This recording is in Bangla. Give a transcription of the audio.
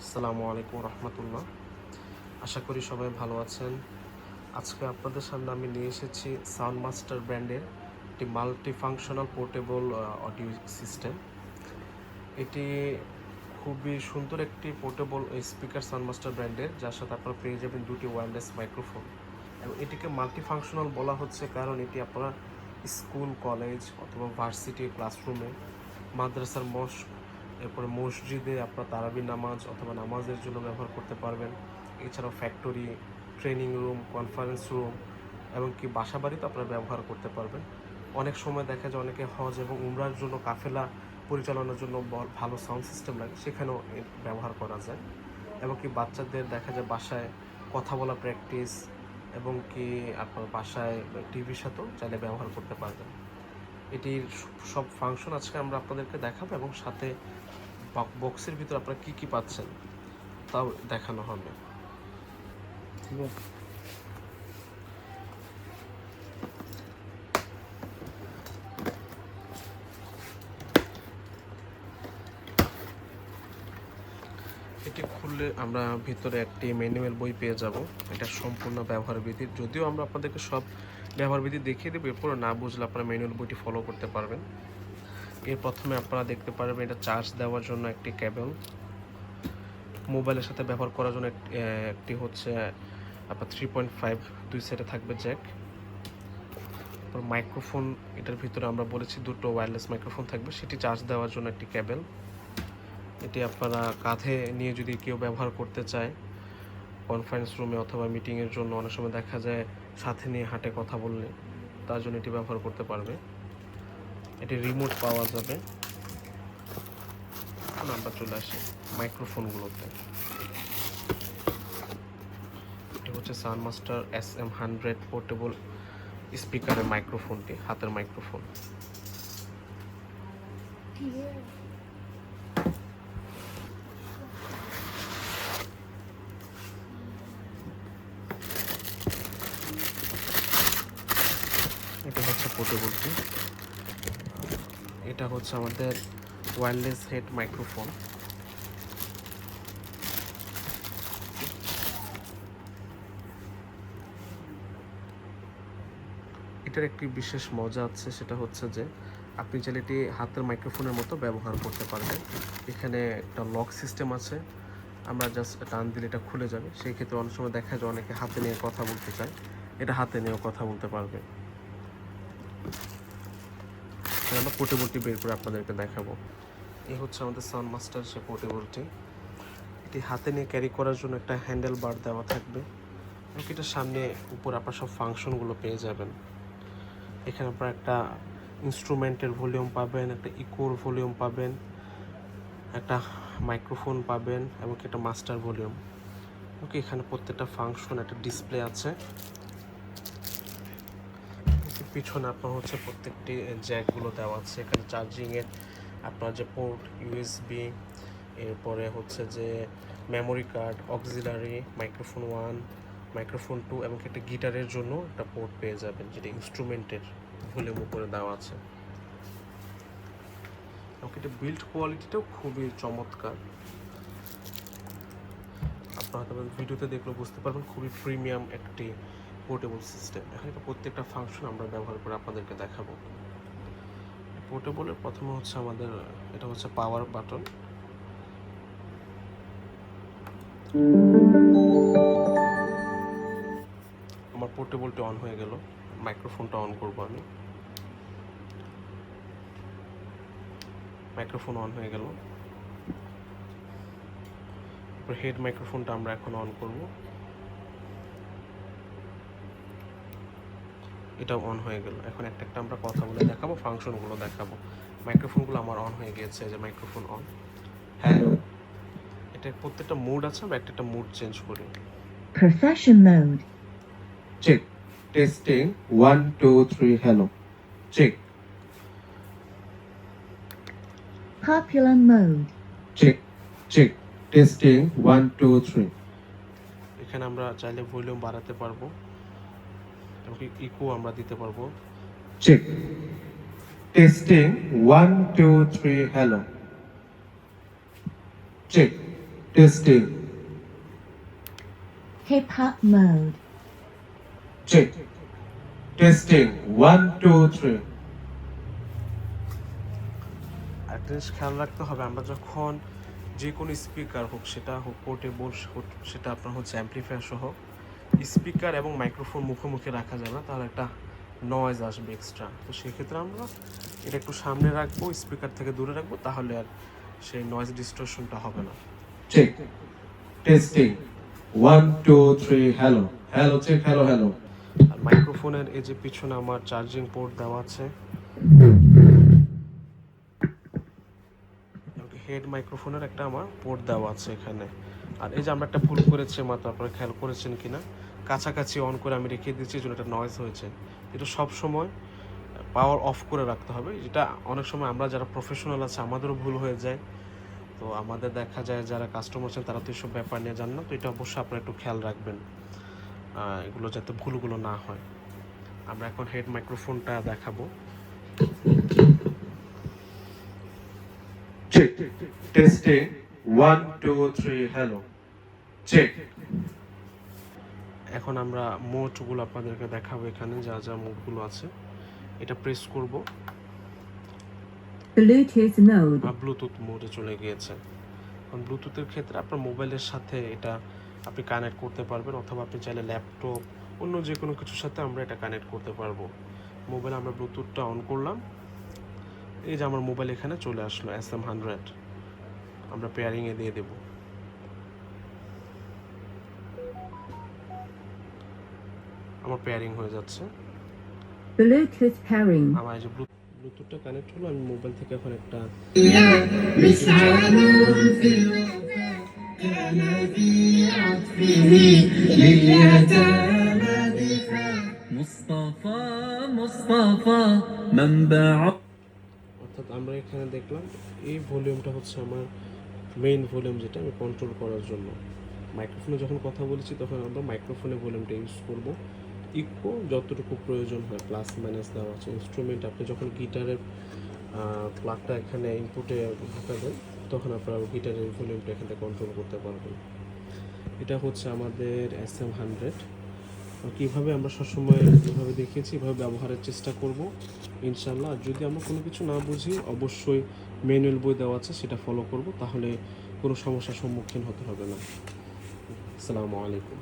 আসসালামু আলাইকুম রহমতুল্লাহ। আশা করি সবাই ভালো আছেন। আজকে আপনাদের সামনে আমি নিয়ে এসেছি সাউন্ড মাস্টার ব্র্যান্ডের একটি multi functional portable audio system. এটি খুবই সুন্দর একটি পোর্টেবল স্পিকার সাউন্ড মাস্টার ব্র্যান্ডের, যার সাথে আপনারা পেয়ে যাবেন দুটি ওয়্যারলেস মাইক্রোফোন। এবং এটিকে মাল্টি ফাংশনাল বলা হচ্ছে কারণ এটি আপনারা স্কুল, কলেজ অথবা ভার্সিটি ক্লাসরুমে, মাদ্রাসার মস্ক, এরপরে মসজিদে আপনার তারাবি নামাজ অথবা নামাজের জন্য ব্যবহার করতে পারবেন। এছাড়াও factory, training room, conference room এবং কি বাসা বাড়িতে আপনারা ব্যবহার করতে পারবেন। অনেক সময় দেখা যায় অনেকে হজ এবং উমরার জন্য কাফেলা পরিচালনার জন্য ভালো সাউন্ড সিস্টেম লাগে, সেখানেও ব্যবহার করা যায়। এবং কি বাচ্চাদের দেখা যায় বাসায় কথা বলা প্র্যাকটিস এবং কি আপনার বাসায় টিভির সাথেও চাইলে ব্যবহার করতে পারবেন। এটির সব ফাংশন আজকে আমরা আপনাদেরকে দেখাবো এবং সাথে বক্সের ভিতর আপনারা কী কী পাচ্ছেন তাও দেখানো হবে। এটি খুললে আমরা ভিতরে একটি ম্যানুয়াল বই পেয়ে যাব। এটা সম্পূর্ণ ব্যবহার বিধি, যদিও আমরা আপনাদেরকে সব ব্যবহার বিধি দেখিয়ে দেবো, এরপর না বুঝলে আপনারা ম্যানুয়াল বইটি ফলো করতে পারবেন। এর প্রথমে আপনারা দেখতে পারবেন এটা চার্জ দেওয়ার জন্য একটি কেবল, মোবাইলের সাথে ব্যবহার করার জন্য একটি হচ্ছে আপনার 3.5 দুই সাইডে থাকবে জ্যাক। মাইক্রোফোন, এটার ভিতরে আমরা বলেছি দুটো ওয়্যারলেস মাইক্রোফোন থাকবে, সেটি চার্জ দেওয়ার জন্য একটি কেবল। এটি আপনারা কাঁধে নিয়ে যদি কেউ ব্যবহার করতে চায় কনফারেন্স রুমে অথবা মিটিংয়ের জন্য, অনেক সময় দেখা যায় সাথে নিয়ে হাঁটে কথা বললে, তার জন্য এটি ব্যবহার করতে পারবে। এটি রিমোট পাওয়া যাবে। আমরা চলে আসি মাইক্রোফোনগুলোতে। এটি হচ্ছে সাউন্ড মাস্টার SM100 পোর্টেবল স্পিকারের মাইক্রোফোনটি, হাতের মাইক্রোফোন। এটা হচ্ছে পোর্টেবলটি। এটা হচ্ছে আমাদের ওয়্যারলেস হেড মাইক্রোফোন। এটার একটি বিশেষ মজা আছে, সেটা হচ্ছে যে আপনি চাইলে এটি হাতের মাইক্রোফোনের মতো ব্যবহার করতে পারবেন। এখানে একটা লক সিস্টেম আছে, আমরা জাস্ট টান দিলে এটা খুলে যাবে। সেই ক্ষেত্রে অনেক সময় দেখা যায় অনেকে হাতে নিয়ে কথা বলতে চায়, এটা হাতে নিয়েও কথা বলতে পারবে। আমরা পোর্টেবলটি বের করে আপনাদেরকে দেখাবো। এই হচ্ছে আমাদের সাউন্ড মাস্টার সে পোর্টেবলটি। এটি হাতে নিয়ে ক্যারি করার জন্য একটা হ্যান্ডেল বার দেওয়া থাকবে এবং এটার সামনে উপর আপনার সব ফাংশনগুলো পেয়ে যাবেন। এখানে আপনারা একটা ইনস্ট্রুমেন্টের ভলিউম পাবেন, একটা ইকোর ভলিউম পাবেন, একটা মাইক্রোফোন পাবেন এবং একটা মাস্টার ভলিউম। ওকে, এখানে প্রত্যেকটা ফাংশন একটা ডিসপ্লে আছে। পিছনে আপনার হচ্ছে প্রত্যেকটি জ্যাকগুলো দেওয়া আছে। এখানে চার্জিংয়ের আপনার যে পোর্ট, USB, এরপরে হচ্ছে যে memory card, auxiliary, microphone 1, microphone 2 এবং একটা গিটারের জন্য একটা পোর্ট পেয়ে যাবেন, যেটা ইনস্ট্রুমেন্টের ভলিউম উপরে দেওয়া আছে। এবং এটা বিল্ড কোয়ালিটিটাও খুবই চমৎকার। আপনারা হয়তো ভিডিওতে দেখলে বুঝতে পারবেন, খুবই প্রিমিয়াম একটি পোর্টেবল সিস্টেম। এখানে প্রত্যেকটা ফাংশন আমরা ব্যবহার করে আপনাদেরকে দেখাবো। পোর্টেবলের প্রথমে হচ্ছে আমাদের এটা হচ্ছে পাওয়ার বাটন। আমার পোর্টেবলটি অন হয়ে গেল। মাইক্রোফোনটা অন করব আমি। মাইক্রোফোন অন হয়ে গেল। এরপর হেড মাইক্রোফোনটা আমরা এখন অন করব। এটাও অন হয়ে গেল। এখন একটা একটা আমরা কথা বলে দেখাবো, ফাংশনগুলো দেখাবো। মাইক্রোফোনগুলো আমার অন হয়ে গিয়েছে, যে মাইক্রোফোন অন। হ্যাঁ, এটা প্রত্যেকটা মুড আছে, আমরা একটা একটা মুড চেঞ্জ করি। Profession mode. Check, testing 1 2 3 hello, check. Popular mode. Check check, testing 1 2 3। এখানে আমরা চাইলে ভলিউম বাড়াতে পারবো এবং ইকো আমরা দিতে পারবো। Check, testing 1 2 3 hello, check Testing. Hip hop mode. Check. Testing. 1 2 3. একটা জিনিস খেয়াল রাখতে হবে, আমরা যখন যে কোনো স্পিকার হোক, সেটা হোক পোর্টেবল, সেটা আপনার হচ্ছে অ্যাম্পলিফায়ার সহ, স্পিকার এবং মাইক্রোফোন মুখোমুখি রাখা যাবে না, তাহলে একটা নয়েজ আসবে এক্সট্রা। তো সেক্ষেত্রে আমরা এটা একটু সামনে রাখবো, স্পিকার থেকে দূরে রাখবো, তাহলে আর সেই নয়েজ ডিস্টরশনটা হবে না। Check testing 1 2 3 hello hello check hello hello. আর মাইক্রোফোনের এই যে পিছনে আমার চার্জিং পোর্ট দেওয়া আছে, হেড মাইক্রোফোনের একটা আমার পোর্ট দেওয়া আছে এখানে। আর এই যে আমরা একটা ভুল করেছি মাত্র, আপনারা খেয়াল করেছেন কিনা, কাছাকাছি অন করে আমি রেখে দিচ্ছি, জন্য একটা নয়েজ হয়েছে। এটা সব সময় পাওয়ার অফ করে রাখতে হবে, যেটা অনেক সময় আমরা যারা প্রফেশনাল আছে আমাদেরও ভুল হয়ে যায়। তো আমাদের দেখা যায় যারা কাস্টমার আছেন তারা তো এইসব ব্যাপার নিয়ে জান না, তো এটা অবশ্যই আপনারা একটু খেয়াল রাখবেন, এগুলো যাতে ভুলগুলো না হয়। আমরা এখন হেড মাইক্রোফোনটা দেখাবো। Check testing 1 2 3 hello check. এখন আমরা মোডগুলো আপনাদেরকে দেখাবো, এখানে যা যা মোডগুলো আছে এটা প্রেস করব, Bluetooth mode. ব্লুটুথ মোডে চলে গিয়েছে। কারণ ব্লুটুথের ক্ষেত্রে আপনার মোবাইলের সাথে এটা আপনি কানেক্ট করতে পারবেন, অথবা আপনি চাইলে ল্যাপটপ অন্য যে কোনো কিছুর সাথে আমরা এটা কানেক্ট করতে পারবো। মোবাইলে আমরা ব্লুটুথটা অন করলাম, এই যে আমার মোবাইল এখানে চলে আসলো SM100, আমরা পেয়ারিংয়ে দিয়ে দেব। আমার পেয়ারিং হয়ে যাচ্ছে, Bluetooth pairing. আমার এই যে ব্লুটুথটা কানেক্ট হলো, আমি মোবাইল থেকে এখন একটা مصطفى مصطفى منبع অর্থাৎ আমরা এখানে দেখলাম এই ভলিউমটা হচ্ছে আমার মেইন ভলিউম, যেটা আমি কন্ট্রোল করার জন্য। মাইক্রোফোনে যখন কথা বলেছি তখন আমরা মাইক্রোফোনে ভলিউমটা ইউজ করব। ইকো যতটুকু প্রয়োজন হয় প্লাস মাইনাস দেওয়া আছে। ইনস্ট্রুমেন্ট আপনি যখন গিটারের প্লাগটা এখানে ইনপুটে ঢোকাবেন, তখন আপনারা গিটারের ভলিউমটা এখান থেকে কন্ট্রোল করতে পারবেন। এটা হচ্ছে আমাদের SM100। কীভাবে আমরা সবসময় যেভাবে দেখিয়েছি এভাবে ব্যবহারের চেষ্টা করব ইনশাল্লাহ। আর যদি আমরা কোনো কিছু না বুঝি, অবশ্যই ম্যানুয়াল বই দেওয়া আছে, সেটা ফলো করব, তাহলে কোনো সমস্যার সম্মুখীন হতে হবে না। আসসালামু আলাইকুম।